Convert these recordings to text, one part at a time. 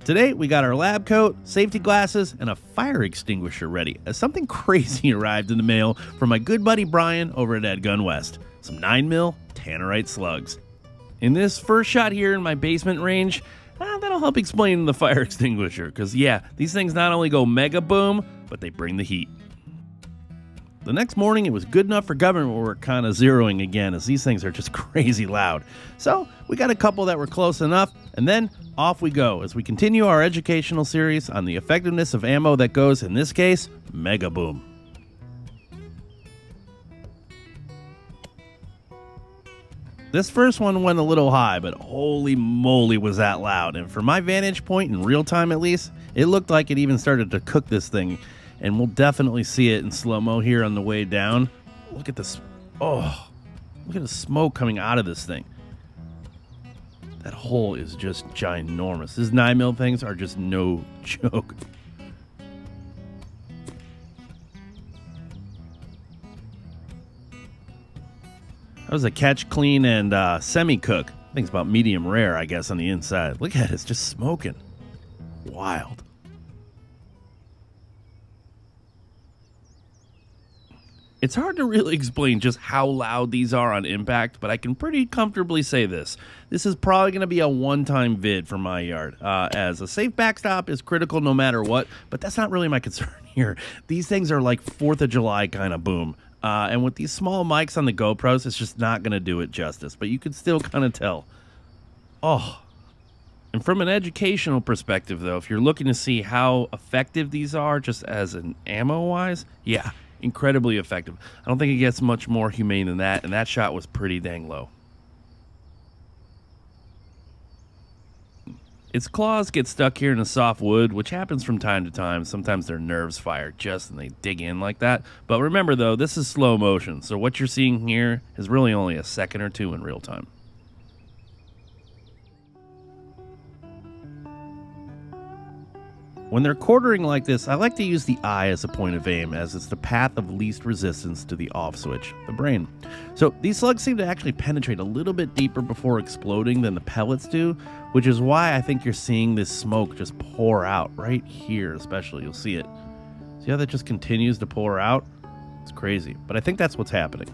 Today, we got our lab coat, safety glasses, and a fire extinguisher ready as something crazy arrived in the mail from my good buddy Brian over at EDgun West. Some 9mm Tannerite Slugs. In this first shot here in my basement range, that'll help explain the fire extinguisher, because yeah, these things not only go mega boom, but they bring the heat. The next morning, it was good enough for government work kind of zeroing again, as these things are just crazy loud. So we got a couple that were close enough, and then off we go as we continue our educational series on the effectiveness of ammo that goes, in this case, mega boom. This first one went a little high, but holy moly was that loud. And from my vantage point, in real time at least, it looked like it even started to cook this thing. And we'll definitely see it in slow-mo here on the way down. Look at this. Oh, look at the smoke coming out of this thing. That hole is just ginormous. These 9mm things are just no joke. That was a catch, clean, and semi-cook. I think it's about medium rare, I guess, on the inside. Look at it. It's just smoking. Wild. It's hard to really explain just how loud these are on impact, but I can pretty comfortably say this. This is probably going to be a one-time vid for my yard, as a safe backstop is critical no matter what, but that's not really my concern here. These things are like 4th of July kind of boom. And with these small mics on the GoPros, it's just not going to do it justice, but you can still kind of tell. Oh. And from an educational perspective, though, if you're looking to see how effective these are just as an ammo-wise, yeah, incredibly effective. I don't think it gets much more humane than that, and that shot was pretty dang low. Its claws get stuck here in the soft wood, which happens from time to time. Sometimes their nerves fire just and they dig in like that. But remember though, this is slow motion, so what you're seeing here is really only a second or two in real time. When they're quartering like this, I like to use the eye as a point of aim, as it's the path of least resistance to the off switch, the brain. So these slugs seem to actually penetrate a little bit deeper before exploding than the pellets do, which is why I think you're seeing this smoke just pour out right here, especially. You'll see it. See how that just continues to pour out? It's crazy, but I think that's what's happening.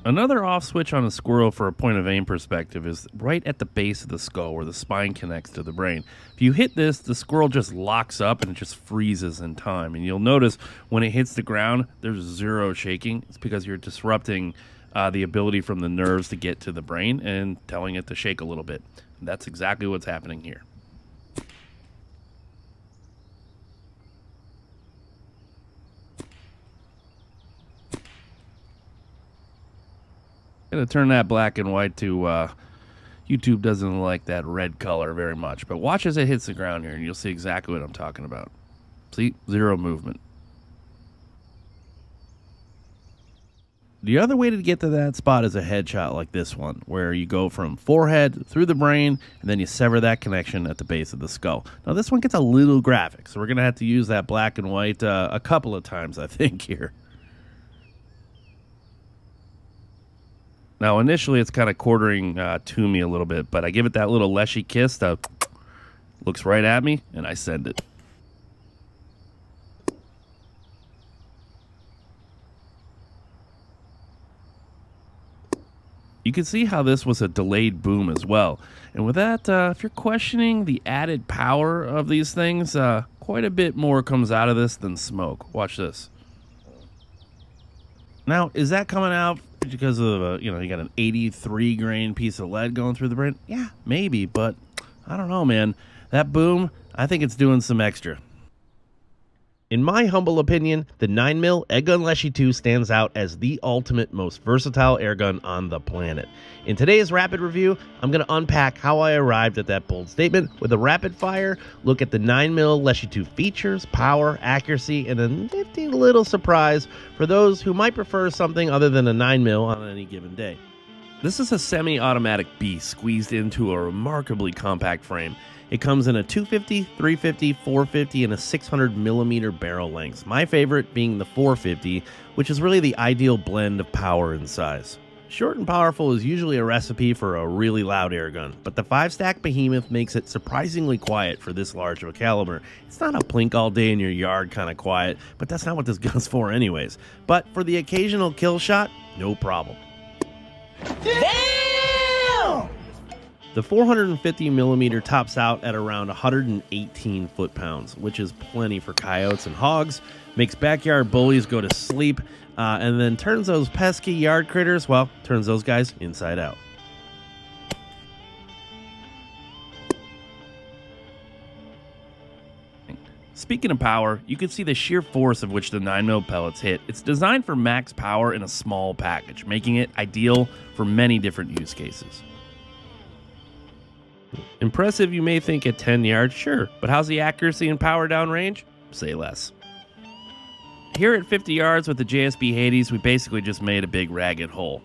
Another off switch on a squirrel for a point of aim perspective is right at the base of the skull where the spine connects to the brain. If you hit this, the squirrel just locks up and it just freezes in time. And you'll notice when it hits the ground, there's zero shaking. It's because you're disrupting the ability from the nerves to get to the brain and telling it to shake a little bit. And that's exactly what's happening here. Gonna turn that black and white to YouTube doesn't like that red color very much, but watch as it hits the ground here and you'll see exactly what I'm talking about. See, zero movement. The other way to get to that spot is a headshot like this one, where you go from forehead through the brain and then you sever that connection at the base of the skull. Now this one gets a little graphic, so we're gonna have to use that black and white a couple of times, I think, here. Now, initially, it's kind of quartering to me a little bit, but I give it that little Leshiy kiss that looks right at me, and I send it. You can see how this was a delayed boom as well. And with that, if you're questioning the added power of these things, quite a bit more comes out of this than smoke. Watch this. Now, is that coming out because of, you got an 83 grain piece of lead going through the brain? Yeah, maybe, but I don't know, man. That boom, I think it's doing some extra. In my humble opinion, the 9mm EDgun Leshiy 2 stands out as the ultimate, most versatile airgun on the planet. In today's rapid review, I'm going to unpack how I arrived at that bold statement with a rapid fire look at the 9mm Leshiy 2 features, power, accuracy, and a nifty little surprise for those who might prefer something other than a 9mm on any given day. This is a semi-automatic beast squeezed into a remarkably compact frame. It comes in a 250, 350, 450, and a 600mm barrel lengths, my favorite being the 450, which is really the ideal blend of power and size. Short and powerful is usually a recipe for a really loud airgun, but the 5-stack behemoth makes it surprisingly quiet for this large of a caliber. It's not a plink all day in your yard kind of quiet, but that's not what this gun's for anyways. But for the occasional kill shot, no problem. Damn! The 450mm tops out at around 118 foot-pounds, which is plenty for coyotes and hogs, makes backyard bullies go to sleep, and then turns those pesky yard critters, well, turns those guys inside out. Speaking of power, you can see the sheer force of which the 9mm pellets hit. It's designed for max power in a small package, making it ideal for many different use cases. Impressive, you may think, at 10 yards, sure, but how's the accuracy and power downrange? Say less. Here at 50 yards with the JSB Hades, we basically just made a big ragged hole.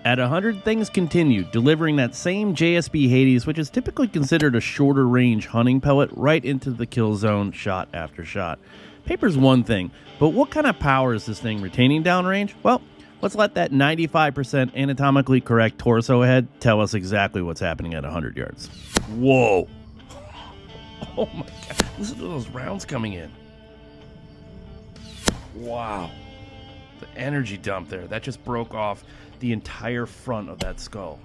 At 100, things continue, delivering that same JSB Hades, which is typically considered a shorter range hunting pellet, right into the kill zone shot after shot. Paper's one thing, but what kind of power is this thing retaining downrange? Well, let's let that 95% anatomically correct torso head tell us exactly what's happening at 100 yards. Whoa. Oh my God. Listen to those rounds coming in. Wow. The energy dump there. That just broke off the entire front of that skull.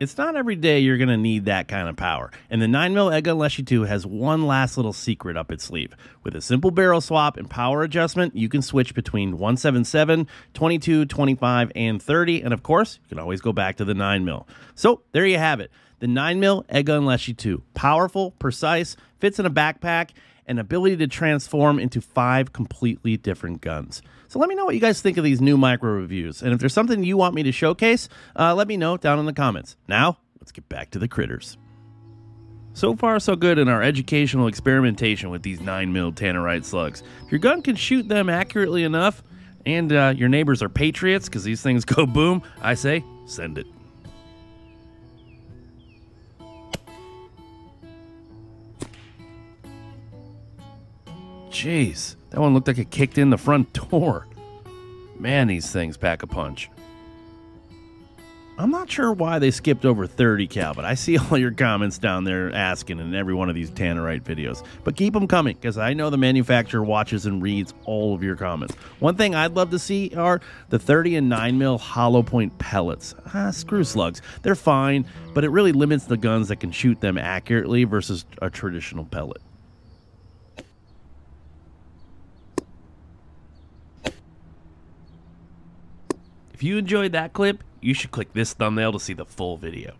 It's not every day you're going to need that kind of power, and the 9mm EDgun Leshiy 2 has one last little secret up its sleeve. With a simple barrel swap and power adjustment, you can switch between 177, 22, 25, and 30, and of course, you can always go back to the 9mm. So, there you have it. The 9mm EDgun Leshiy 2. Powerful, precise, fits in a backpack, and ability to transform into 5 completely different guns. So let me know what you guys think of these new micro reviews, and if there's something you want me to showcase, let me know down in the comments. Now, let's get back to the critters. So far, so good in our educational experimentation with these 9mm Tannerite Slugs. If your gun can shoot them accurately enough, and your neighbors are patriots because these things go boom, I say, send it. Jeez, that one looked like it kicked in the front door. Man, these things pack a punch. I'm not sure why they skipped over 30 cal, but I see all your comments down there asking in every one of these Tannerite videos. But keep them coming, because I know the manufacturer watches and reads all of your comments. One thing I'd love to see are the 30 and 9mm hollow point pellets. Screw slugs. They're fine, but it really limits the guns that can shoot them accurately versus a traditional pellet. If you enjoyed that clip, you should click this thumbnail to see the full video.